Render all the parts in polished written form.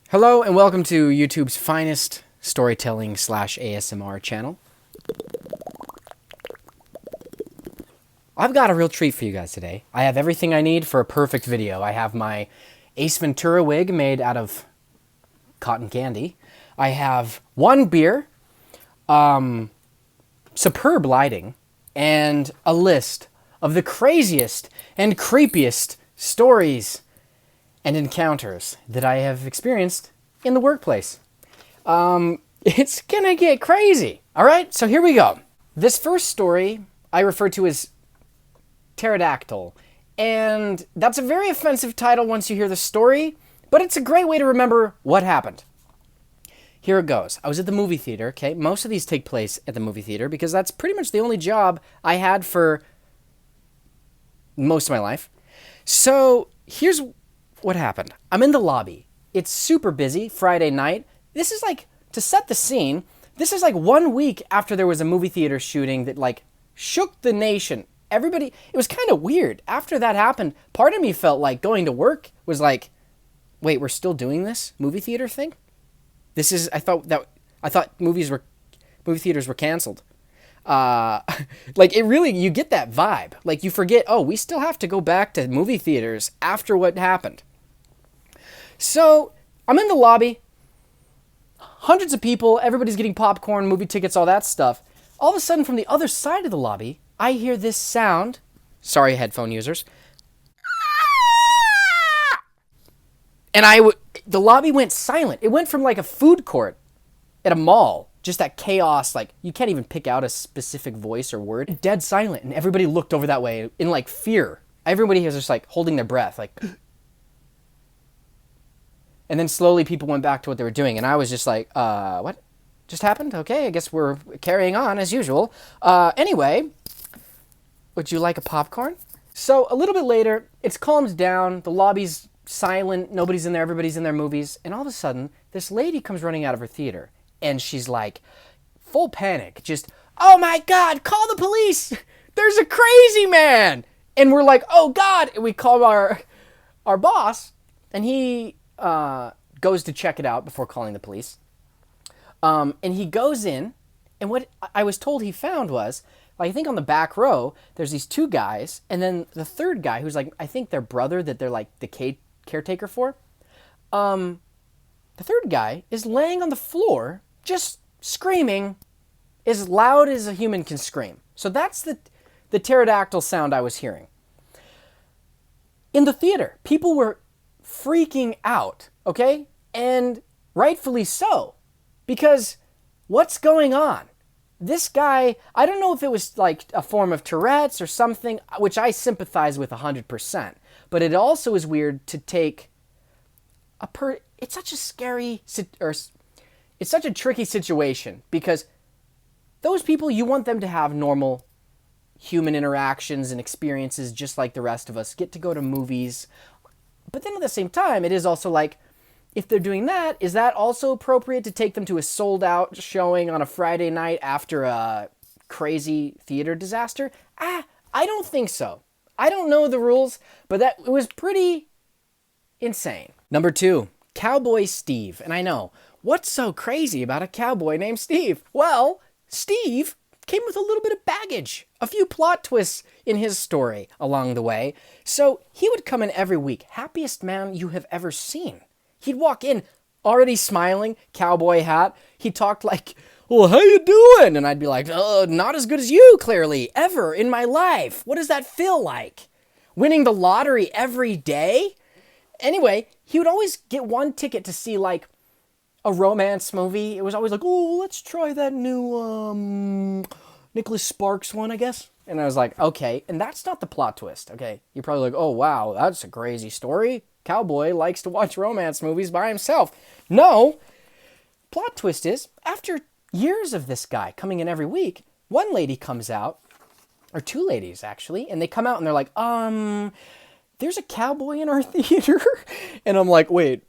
Hello and welcome to YouTube's finest storytelling / ASMR channel. I've got a real treat for you guys today. I have everything I need for a perfect video. I have my Ace Ventura wig made out of cotton candy. I have one beer, superb lighting, and a list of the craziest and creepiest stories and encounters that I have experienced in the workplace. It's gonna get crazy. All right, so here we go. This first story I refer to as Pterodactyl, and that's a very offensive title once you hear the story, but it's a great way to remember what happened. Here it goes. I was at the movie theater, okay? Most of these take place at the movie theater because that's pretty much the only job I had for most of my life. So here's what happened. I'm in the lobby. It's super busy, Friday night. This is like, to set the scene, this is like 1 week after there was a movie theater shooting that like shook the nation. Everybody, it was kind of weird. After that happened, part of me felt like going to work was like, wait, we're still doing this movie theater thing? I thought movie theaters were canceled. Like it really, you get that vibe. Like you forget, oh, we still have to go back to movie theaters after what happened. So I'm in the lobby, hundreds of people, everybody's getting popcorn, movie tickets, all that stuff. All of a sudden from the other side of the lobby, I hear this sound. Sorry, headphone users. And the lobby went silent. It went from like a food court at a mall, just that chaos, like you can't even pick out a specific voice or word. Dead silent, and everybody looked over that way in like fear. Everybody was just like holding their breath, like. And then slowly people went back to what they were doing, and I was just like, what just happened? Okay, I guess we're carrying on as usual. Anyway, would you like a popcorn? So a little bit later, it's calmed down, the lobby's silent, nobody's in there, everybody's in their movies, and all of a sudden, this lady comes running out of her theater, and she's like, full panic, just, oh my God, call the police! There's a crazy man! And we're like, oh God! And we call our boss, and he goes to check it out before calling the police. And he goes in, and what I was told he found was, I think on the back row, there's these two guys, and then the third guy, who's like, I think their brother that they're like the caretaker for. The third guy is laying on the floor, just screaming as loud as a human can scream. So that's the pterodactyl sound I was hearing. In the theater, people were freaking out, okay? And rightfully so, because what's going on? This guy, I don't know if it was like a form of Tourette's or something, which I sympathize with 100%, but it also is weird to take it's such a scary, it's such a tricky situation, because those people, you want them to have normal human interactions and experiences just like the rest of us, get to go to movies. But then at the same time, it is also like, if they're doing that, is that also appropriate to take them to a sold-out showing on a Friday night after a crazy theater disaster? I don't think so. I don't know the rules, but it was pretty insane. Number 2, Cowboy Steve. And I know, what's so crazy about a cowboy named Steve? Well, Steve came with a little bit of baggage, a few plot twists in his story along the way. So he would come in every week, happiest man you have ever seen. He'd walk in already smiling, cowboy hat. He talked like, well, how you doing? And I'd be like, not as good as you, clearly, ever in my life. What does that feel like? Winning the lottery every day? Anyway, he would always get one ticket to see like a romance movie. It was always like, oh, let's try that new Nicholas Sparks one, I guess. And I was like, okay. And that's not the plot twist, okay? You're probably like, oh, wow, that's a crazy story. Cowboy likes to watch romance movies by himself. No. Plot twist is, after years of this guy coming in every week, one lady comes out, or two ladies actually, and they come out and they're like, there's a cowboy in our theater. And I'm like, wait,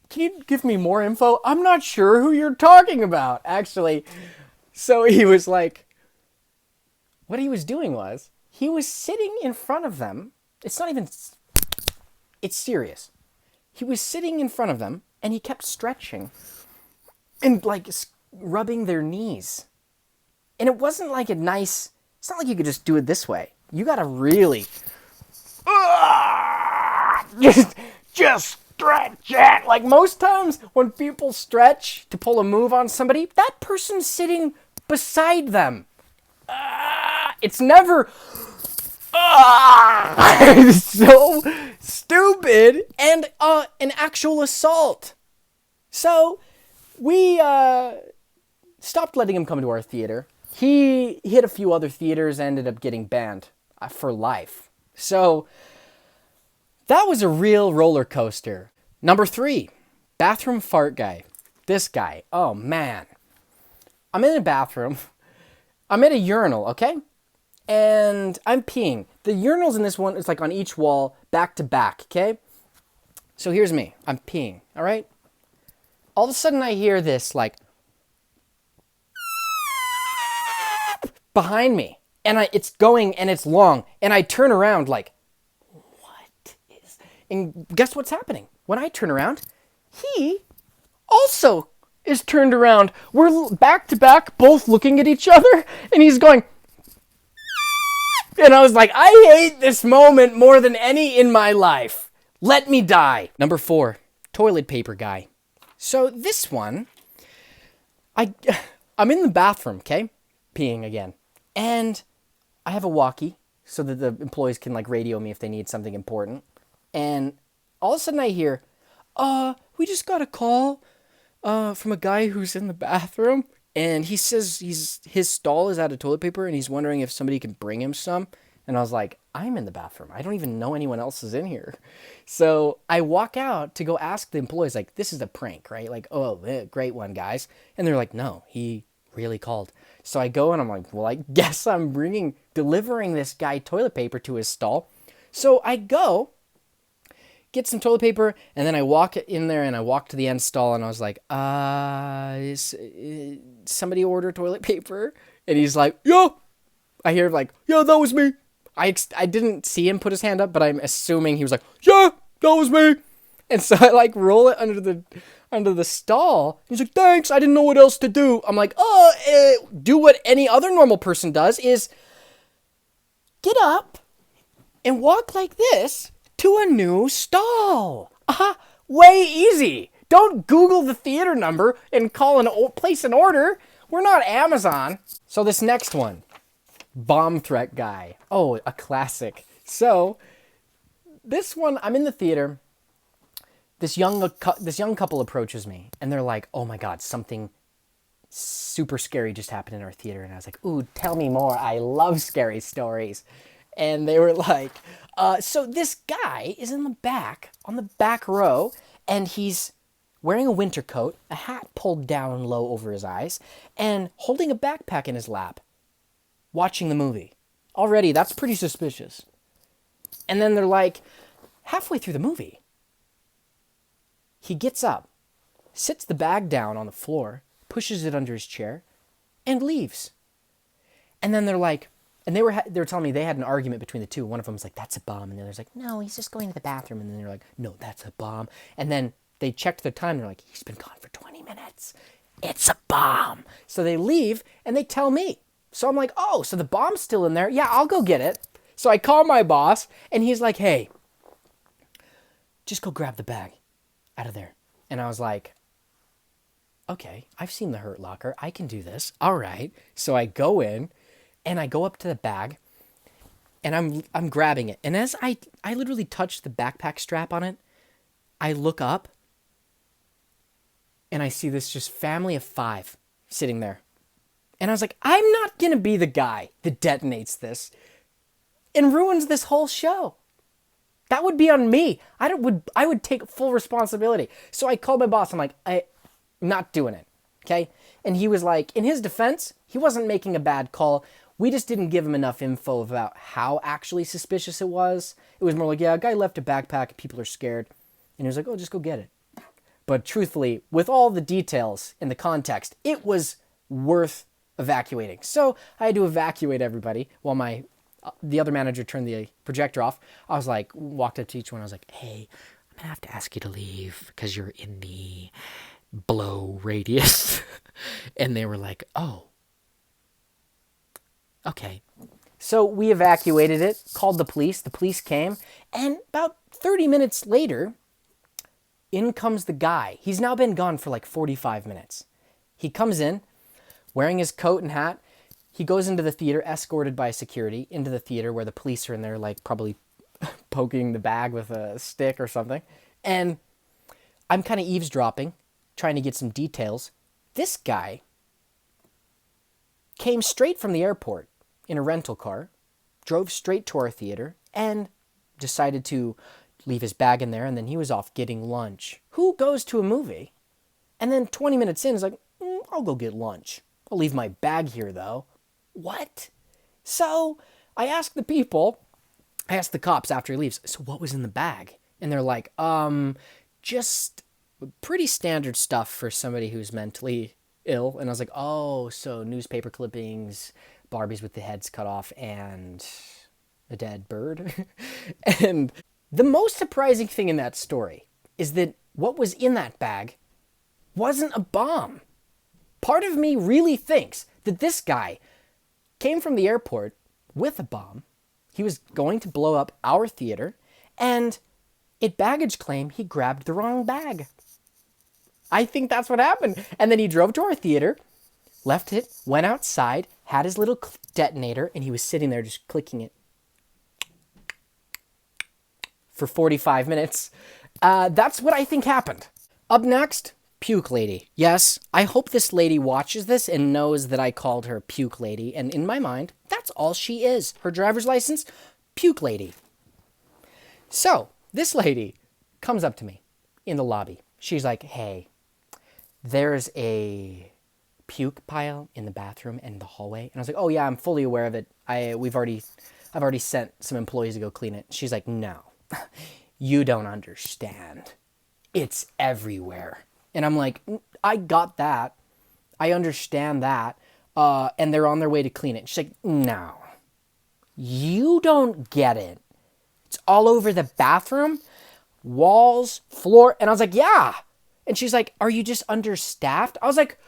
can you give me more info? I'm not sure who you're talking about, actually. So he was like, what he was doing was, he was sitting in front of them. It's serious. He was sitting in front of them, And he kept stretching and like rubbing their knees. And it wasn't like a nice, it's not like you could just do it this way. You gotta really, just stretch it. Like most times when people stretch to pull a move on somebody, that person's sitting beside them. It's never, it's so stupid and an actual assault. So we stopped letting him come to our theater. He hit a few other theaters, ended up getting banned for life. So that was a real roller coaster. Number 3, bathroom fart guy. This guy, oh man. I'm in a bathroom. I'm at a urinal, okay? And I'm peeing. The urinals in this one is like on each wall, back to back, okay? So here's me. I'm peeing, all right? All of a sudden I hear this like behind me. And it's going and it's long. And I turn around like, what is... And guess what's happening? When I turn around, he also is turned around. We're back to back, both looking at each other. And he's going... And I was like, I hate this moment more than any in my life. Let me die. Number 4, toilet paper guy. So this one, I'm in the bathroom, okay? Peeing again. And I have a walkie so that the employees can like radio me if they need something important. And all of a sudden I hear, we just got a call from a guy who's in the bathroom. And he says his stall is out of toilet paper and he's wondering if somebody can bring him some. And I was like, I'm in the bathroom. I don't even know anyone else is in here. So I walk out to go ask the employees, like, this is a prank, right? Like, oh, great one, guys. And they're like, no, he really called. So I go and I'm like, well, I guess I'm delivering this guy toilet paper to his stall. So I go, get some toilet paper, and then I walk in there and I walk to the end stall and I was like, somebody order toilet paper? And he's like, yeah. I hear like, yeah, that was me. I didn't see him put his hand up, but I'm assuming he was like, yeah, that was me. And so I like roll it under the stall. He's like, thanks, I didn't know what else to do. I'm like, do what any other normal person does is get up and walk like this to a new stall. Way easy. Don't Google the theater number and place an order. We're not Amazon. So this next one, bomb threat guy. Oh, a classic. So this one, I'm in the theater. This young couple approaches me and they're like, oh my God, something super scary just happened in our theater. And I was like, ooh, tell me more. I love scary stories. And they were like, so this guy is in the back, on the back row, and he's wearing a winter coat, a hat pulled down low over his eyes, and holding a backpack in his lap, watching the movie. Already, that's pretty suspicious. And then they're like, halfway through the movie, he gets up, sits the bag down on the floor, pushes it under his chair, and leaves. And then they're like, and they were telling me they had an argument between the two. One of them was like, that's a bomb. And the other's like, no, he's just going to the bathroom. And then they're like, no, that's a bomb. And then they checked their time. And they're like, he's been gone for 20 minutes. It's a bomb. So they leave and they tell me. So I'm like, oh, so the bomb's still in there. Yeah, I'll go get it. So I call my boss and he's like, hey, just go grab the bag out of there. And I was like, okay, I've seen the Hurt Locker. I can do this. All right. So I go in and I go up to the bag and I'm grabbing it. And as I literally touch the backpack strap on it, I look up and I see this just family of 5 sitting there. And I was like, I'm not going to be the guy that detonates this and ruins this whole show. That would be on me. I would take full responsibility. So I called my boss. I'm like, I'm not doing it. Okay. And he was like, in his defense, he wasn't making a bad call. We just didn't give him enough info about how actually suspicious it was. It was more like, yeah, a guy left a backpack. People are scared. And he was like, oh, just go get it. But truthfully, with all the details and the context, it was worth evacuating. So I had to evacuate everybody while the other manager turned the projector off. I was like, walked up to each one. I was like, hey, I'm going to have to ask you to leave because you're in the blow radius. And they were like, oh, okay. So we evacuated it, called the police. The police came, and about 30 minutes later, in comes the guy. He's now been gone for like 45 minutes. He comes in, wearing his coat and hat. He goes into the theater, escorted by security, into the theater where the police are in there, like probably poking the bag with a stick or something. And I'm kind of eavesdropping, trying to get some details. This guy came straight from the airport in a rental car, drove straight to our theater, and decided to leave his bag in there, and then he was off getting lunch. Who goes to a movie and then 20 minutes in is like, I'll go get lunch. I'll leave my bag here, though. What? So I asked the cops after he leaves, so what was in the bag? And they're like, just pretty standard stuff for somebody who's mentally ill. And I was like, oh, so newspaper clippings, Barbies with the heads cut off, and a dead bird. And the most surprising thing in that story is that what was in that bag wasn't a bomb. Part of me really thinks that this guy came from the airport with a bomb. He was going to blow up our theater, and at baggage claim, he grabbed the wrong bag. I think that's what happened. And then he drove to our theater, left it, went outside, had his little detonator, and he was sitting there just clicking it for 45 minutes. That's what I think happened. Up next, Puke Lady. Yes, I hope this lady watches this and knows that I called her Puke Lady. And in my mind, that's all she is. Her driver's license, Puke Lady. So, this lady comes up to me in the lobby. She's like, hey, there's a puke pile in the bathroom and the hallway. And I was like, oh yeah, I'm fully aware of it. I've already sent some employees to go clean it. She's like, no, you don't understand. It's everywhere. And I'm like, I got that. I understand that. And they're on their way to clean it. She's like, no, you don't get it. It's all over the bathroom, walls, floor. And I was like, yeah. And she's like, are you just understaffed? I was like,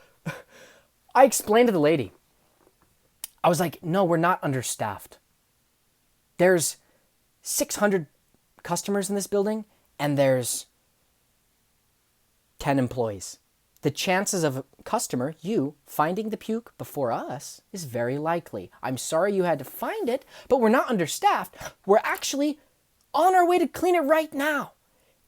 I explained to the lady. I was like, no, we're not understaffed. There's 600 customers in this building, and there's 10 employees. The chances of a customer, you, finding the puke before us is very likely. I'm sorry you had to find it, but we're not understaffed. We're actually on our way to clean it right now.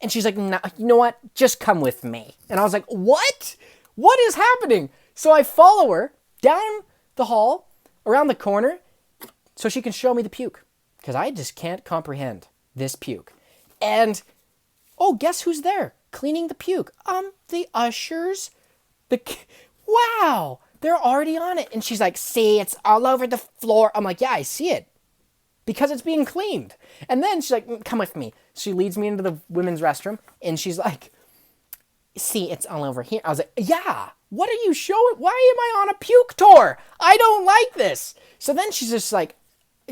And she's like, nah, you know what? Just come with me. And I was like, what? What is happening? So I follow her down the hall, around the corner, so she can show me the puke. Because I just can't comprehend this puke. And, oh, guess who's there? Cleaning the puke. The ushers. Wow, they're already on it. And she's like, see, it's all over the floor. I'm like, yeah, I see it. Because it's being cleaned. And then she's like, come with me. She leads me into the women's restroom. And she's like, see, it's all over here. I was like, yeah, what are you showing? Why am I on a puke tour? I don't like this. So then she's just like,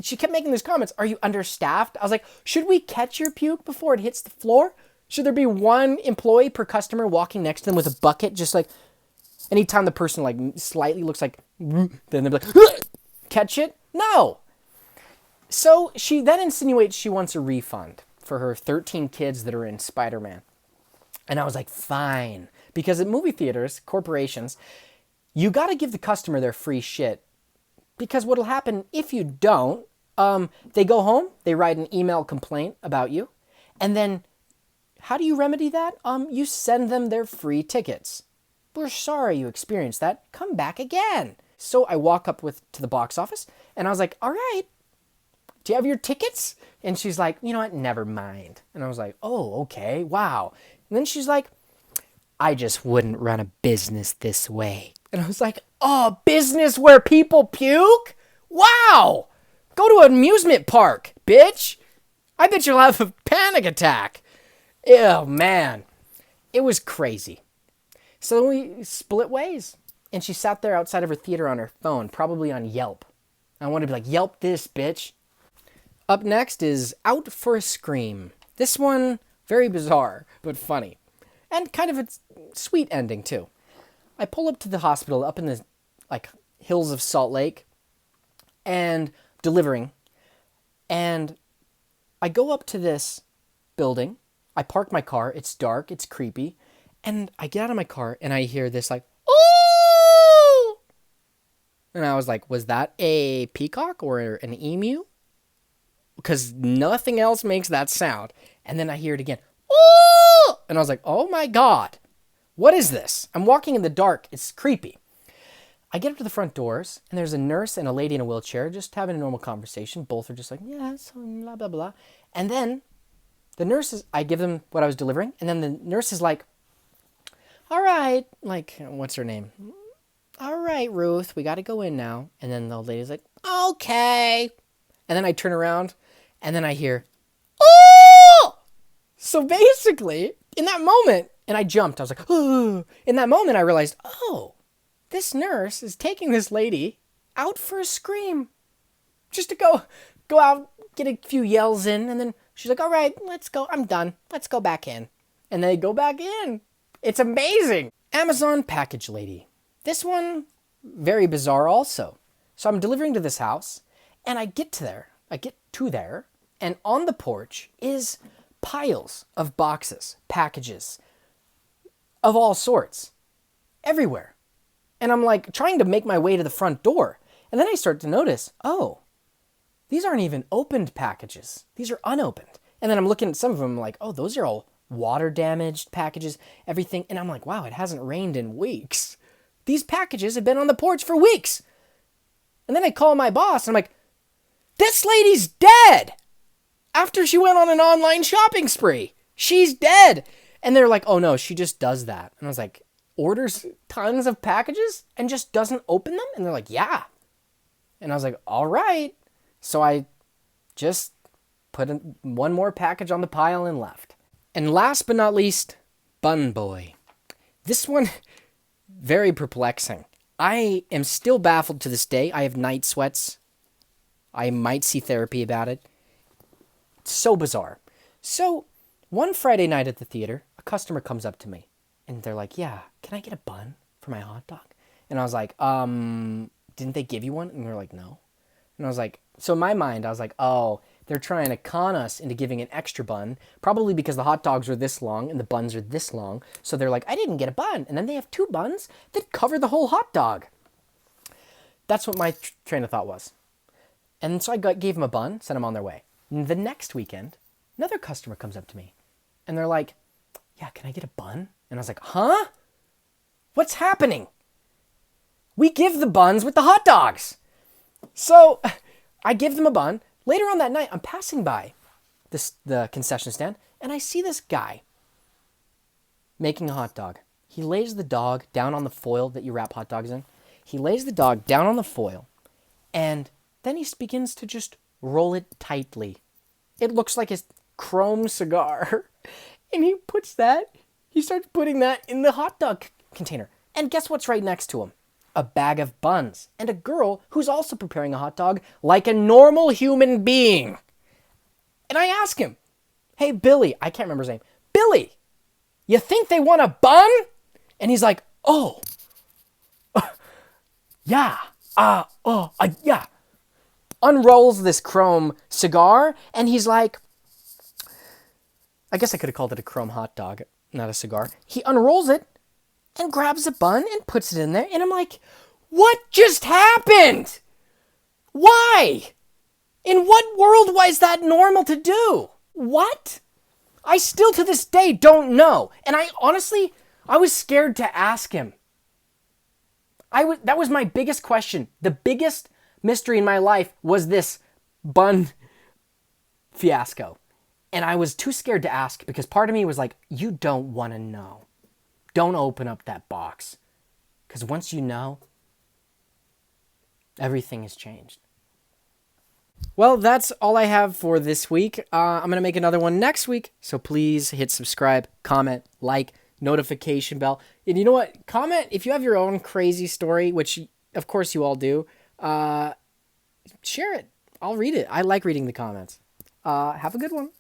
she kept making these comments. Are you understaffed? I was like, should we catch your puke before it hits the floor? Should there be one employee per customer walking next to them with a bucket? Just like, anytime the person like slightly looks like, then they'll be like, catch it? No. So she then insinuates she wants a refund for her 13 kids that are in Spider-Man. And I was like, fine. Because at movie theaters, corporations, you got to give the customer their free shit. Because what'll happen if you don't, they go home, they write an email complaint about you, and then how do you remedy that? You send them their free tickets. We're sorry you experienced that. Come back again. So I walk up to the box office, and I was like, all right, do you have your tickets? And she's like, you know what? Never mind. And I was like, oh, okay, wow. And then she's like, I just wouldn't run a business this way. And I was like, oh, business where people puke? Wow. Go to an amusement park, bitch. I bet you'll have a panic attack. Oh, man. It was crazy. So we split ways. And she sat there outside of her theater on her phone, probably on Yelp. I wanted to be like, Yelp this, bitch. Up next is Out for a Scream. This one Very bizarre, but funny. And kind of a sweet ending, too. I pull up to the hospital up in the hills of Salt Lake and delivering. And I go up to this building. I park my car. It's dark. It's creepy. And I get out of my car and I hear this "Ooh!" And I was like, was that a peacock or an emu? Because nothing else makes that sound. And then I hear it again. "Ooh!" And I was like, oh my God, what is this? I'm walking in the dark. It's creepy. I get up to the front doors, and there's a nurse and a lady in a wheelchair just having a normal conversation. Both are just like, yes, blah, blah, blah. And then the nurse I give them what I was delivering, and then the nurse is like, all right, what's her name? All right, Ruth, we got to go in now. And then the lady's like, okay. And then I turn around, and then I hear, oh! So basically, in that moment, and I jumped. I was like, oh. In that moment, I realized, oh, this nurse is taking this lady out for a scream. Just to go out, get a few yells in, and then she's like, all right, let's go. I'm done. Let's go back in. And they go back in. It's amazing. Amazon package lady. This one, very bizarre also. So I'm delivering to this house, and I get to there, and on the porch is piles of boxes, packages of all sorts, everywhere. And I'm trying to make my way to the front door. And then I start to notice, oh, these aren't even opened packages. These are unopened. And then I'm looking at some of them like, oh, those are all water damaged packages, everything. And I'm like, wow, it hasn't rained in weeks. These packages have been on the porch for weeks. And then I call my boss and I'm like, this lady's dead. After she went on an online shopping spree, she's dead. And they're like, oh no, she just does that. And I was like, orders tons of packages and just doesn't open them? And they're like, yeah. And I was like, all right. So I just put one more package on the pile and left. And last but not least, Bun Boy. This one, very perplexing. I am still baffled to this day. I have night sweats. I might see therapy about it. It's so bizarre. So one Friday night at the theater, a customer comes up to me and they're like, yeah, can I get a bun for my hot dog? And I was like, didn't they give you one? And they're like, no. And I was like, so in my mind, I was like, oh, they're trying to con us into giving an extra bun, probably because the hot dogs are this long and the buns are this long. So they're like, I didn't get a bun. And then they have two buns that cover the whole hot dog. That's what my train of thought was. And so I gave them a bun, sent them on their way. And the next weekend, another customer comes up to me and they're like, yeah, can I get a bun? And I was like, huh? What's happening? We give the buns with the hot dogs. So I give them a bun. Later on that night, I'm passing by the concession stand, and I see this guy making a hot dog. He lays the dog down on the foil that you wrap hot dogs in. He lays the dog down on the foil, and then he begins to just roll it tightly. It looks like a chrome cigar. And he starts putting that in the hot dog container. And guess what's right next to him? A bag of buns, and a girl who's also preparing a hot dog like a normal human being. And I ask him, hey, Billy, I can't remember his name. Billy, you think they want a bun? And he's like, oh, yeah, yeah. Unrolls this chrome cigar, and he's like, I guess I could have called it a chrome hot dog, not a cigar. He unrolls it, and grabs a bun and puts it in there. And I'm like, what just happened? Why? In what world was that normal to do? What? I still to this day don't know. And I was scared to ask him. That was my biggest question. The biggest mystery in my life was this bun fiasco. And I was too scared to ask because part of me was like, you don't want to know. Don't open up that box. Because once you know, everything has changed. Well, that's all I have for this week. I'm going to make another one next week. So please hit subscribe, comment, like, notification bell. And you know what? Comment if you have your own crazy story, which of course you all do. Share it. I'll read it. I like reading the comments. Have a good one.